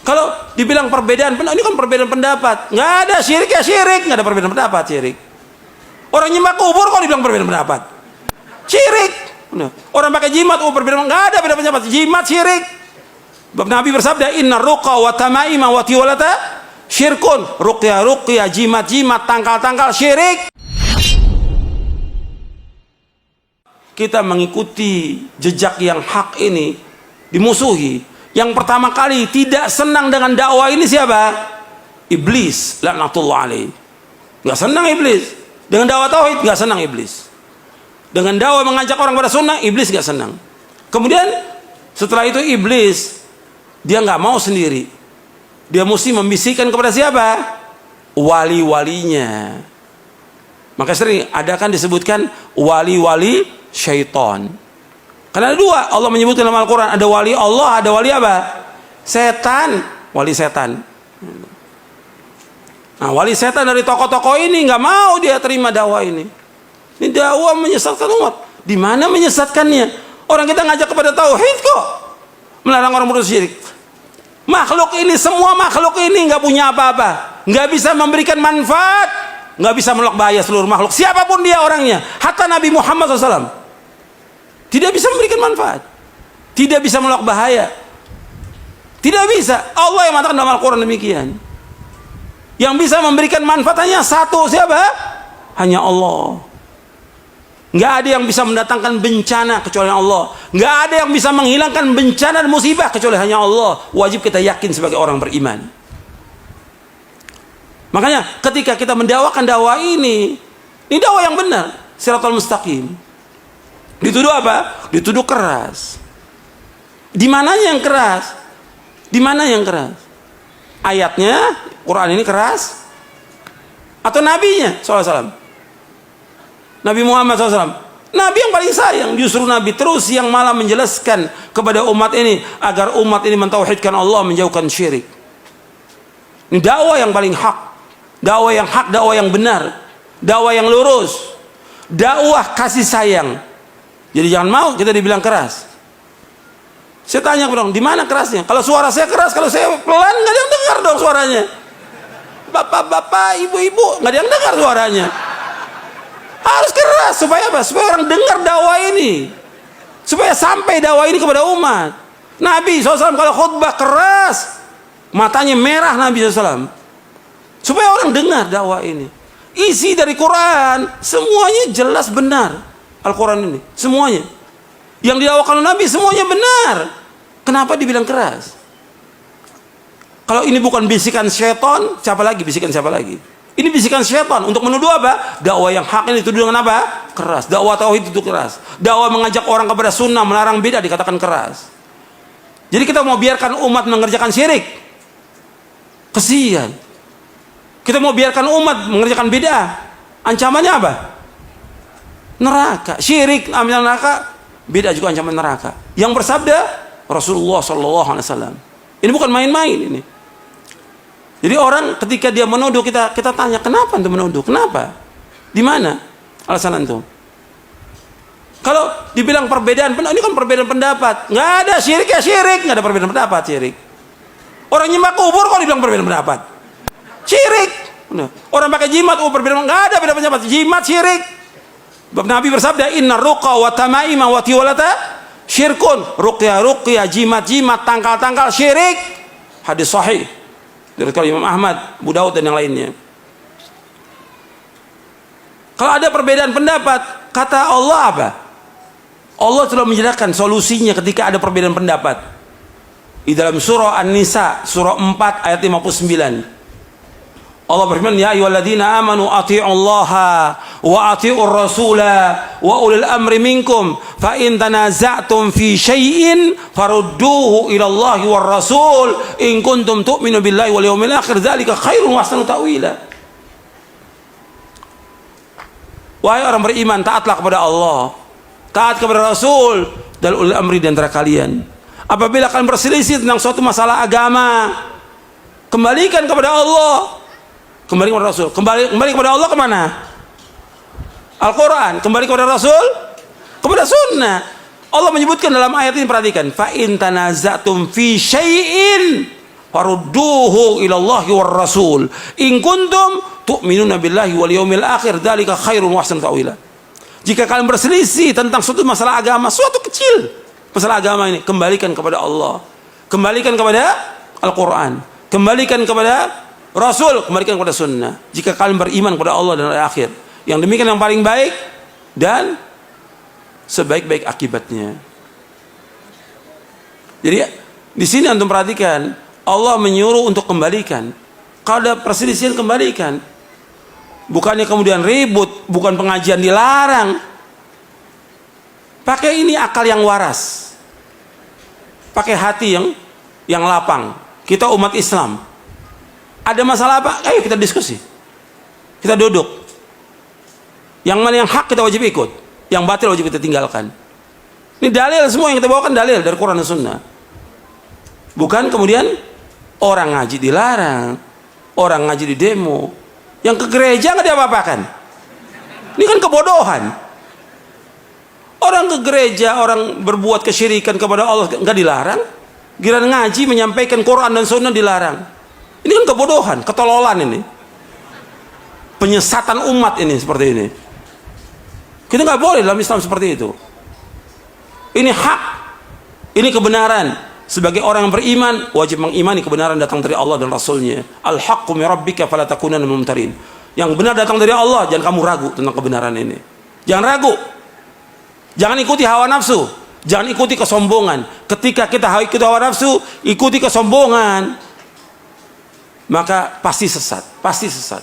Kalau dibilang perbedaan, ini kan perbedaan pendapat. Nggak ada syirik ya syirik, nggak ada perbedaan pendapat syirik. Orang nyembah kubur kok dibilang perbedaan pendapat? Syirik. Orang pakai jimat, perbedaan, nggak ada beda pendapat. Jimat syirik. Bab Nabi bersabda, inna ruqa wa tamaima wa tiwalata syirkun. Ruqya, jimat, tangkal syirik. Kita mengikuti jejak yang hak ini dimusuhi. Yang pertama kali tidak senang dengan dakwah ini siapa? Iblis, laknatullah alaih. Nggak senang iblis. Dengan dakwah tauhid nggak senang iblis. Dengan dakwah mengajak orang pada sunnah, iblis nggak senang. Kemudian setelah itu iblis dia nggak mau sendiri. Dia mesti membisikkan kepada siapa? Wali-walinya. Maka sering ada kan disebutkan wali-wali syaitan. Karena ada dua, Allah menyebutkan dalam Al-Quran, ada wali Allah, ada wali apa? Setan, wali setan. Nah, wali setan dari tokoh-tokoh ini nggak mau dia terima dakwah ini. Ini dakwah menyesatkan umat. Di mana menyesatkannya? Orang kita ngajak kepada tauhid kok, melarang orang bersyirik. Makhluk ini, semua makhluk ini nggak punya apa-apa, nggak bisa memberikan manfaat, nggak bisa menolak bahaya seluruh makhluk. Siapapun dia orangnya, hatta Nabi Muhammad SAW. Tidak bisa memberikan manfaat, tidak bisa menolak bahaya, tidak bisa. Allah yang mengatakan dalam Al-Quran demikian. Yang bisa memberikan manfaat hanya satu, siapa? Hanya Allah. Nggak ada yang bisa mendatangkan bencana kecuali Allah. Nggak ada yang bisa menghilangkan bencana dan musibah kecuali hanya Allah. Wajib kita yakin sebagai orang beriman. Makanya ketika kita mendakwakan dakwah ini dakwah yang benar, siratal mustaqim. Dituduh apa? Dituduh keras. Di mananya yang keras? Di mana yang keras? Ayatnya, Quran ini keras? Atau nabinya SAW? Nabi Muhammad SAW? Nabi yang paling sayang, justru Nabi terus yang malah menjelaskan kepada umat ini agar umat ini mentauhidkan Allah, menjauhkan syirik. Ini dakwah yang paling hak. Dakwah yang hak, dakwah yang benar, dakwah yang lurus, dakwah kasih sayang. Jadi jangan mau kita dibilang keras. Saya tanya dong, di mana kerasnya? Kalau suara saya keras, kalau saya pelan, nggak ada yang dengar dong suaranya. Bapak-bapak, ibu-ibu, nggak ada yang dengar suaranya. Harus keras supaya apa? Supaya orang dengar dakwah ini, supaya sampai dakwah ini kepada umat. Nabi SAW kalau khutbah keras, matanya merah Nabi SAW, supaya orang dengar dakwah ini. Isi dari Quran semuanya jelas benar. Al-Quran ini semuanya yang didakwakan Nabi semuanya benar. Kenapa dibilang keras? Kalau ini bukan bisikan syaitan, siapa lagi? Bisikan siapa lagi? Ini bisikan syaitan untuk menuduh apa? Dakwah yang hak ini dituduh dengan apa? Keras. Dakwah tauhid itu keras. Dakwah mengajak orang kepada sunnah, melarang bid'ah dikatakan keras. Jadi kita mau biarkan umat mengerjakan syirik? Kesian. Kita mau biarkan umat mengerjakan bid'ah? Ancamannya apa? Neraka. Syirik ambil neraka, bid'ah juga ancaman neraka. Yang bersabda Rasulullah SAW. Ini bukan main-main ini. Jadi orang ketika dia menuduh, kita tanya, kenapa anda menuduh? Kenapa? Di mana alasan antum? Kalau dibilang perbedaan, ini kan perbedaan pendapat. Nggak ada syirik ya syirik, nggak ada perbedaan pendapat syirik. Orang nyembah kubur kok dibilang perbedaan pendapat? Syirik. Orang pakai jimat, perbedaan, nggak ada beda pendapat. Jimat syirik. Bab Nabi bersabda, inna ruqa wa tamaima wa tiwalata syirkun. Ruqya, jimat, tangkal syirik. Hadis sahih dari Imam Ahmad, Abu Daud dan yang lainnya. Kalau ada perbedaan pendapat, kata Allah apa? Allah telah menjelaskan solusinya ketika ada perbedaan pendapat. Di dalam surah An-Nisa, surah 4 ayat 59. Allah berfirman, ya ayyuhalladzina amanu athi'ullaha wa athi'ur rasula wa ulil amri minkum fa in tanaza'tum fi syai'in farudduhu ila Allahi war rasul in kuntum tu'minu billahi wal yawmil akhir dzalika khairun wa ahsanu ta'wila. Wahai orang beriman, taatlah kepada Allah, taat kepada Rasul dan ulil amri di antara kalian. Apabila kalian berselisih tentang suatu masalah agama, kembalikan kepada Allah, kembali kepada Rasul. Kembali kepada Allah kemana? Al-Quran. Kembali kepada Rasul, kepada sunnah. Allah menyebutkan dalam ayat ini, perhatikan, fa in tanaza'tum fi syai'in, farudduhu ila Allahi war Rasul in kuntum tu'minuna billahi wal yaumil akhir dzalika khairun wa ahsanu ta'wila. Jika kalian berselisih tentang suatu masalah agama, suatu kecil masalah agama ini, kembalikan kepada Allah, kembalikan kepada Al-Quran, kembalikan kepada Rasul, kembalikan kepada sunnah. Jika kalian beriman kepada Allah dan hari akhir, yang demikian yang paling baik dan sebaik-baik akibatnya. Jadi di sini antum perhatikan, Allah menyuruh untuk kembalikan. Kalau ada perselisihan, kembalikan. Bukannya kemudian ribut, bukan pengajian dilarang. Pakai ini akal yang waras, pakai hati yang lapang. Kita umat Islam, ada masalah apa? Ayo kita diskusi, kita duduk. Yang mana yang hak kita wajib ikut, yang batil wajib kita tinggalkan. Ini dalil, semua yang kita bawakan dalil dari Quran dan Sunnah. Bukan kemudian orang ngaji dilarang, orang ngaji di demo, yang ke gereja nggak diapa-apakan. Ini kan kebodohan. Orang ke gereja, orang berbuat kesyirikan kepada Allah nggak dilarang. Giliran ngaji menyampaikan Quran dan Sunnah dilarang. Ini kan kebodohan, ketololan ini, penyesatan umat ini seperti ini. Kita nggak boleh dalam Islam seperti itu. Ini hak, ini kebenaran. Sebagai orang yang beriman, wajib mengimani kebenaran datang dari Allah dan Rasulnya. Al-haqqu min rabbika fala takunanna minal mumtarin. Yang benar datang dari Allah, jangan kamu ragu tentang kebenaran ini. Jangan ragu. Jangan ikuti hawa nafsu. Jangan ikuti kesombongan. Ketika kita ikuti hawa nafsu, ikuti kesombongan, maka pasti sesat, pasti sesat.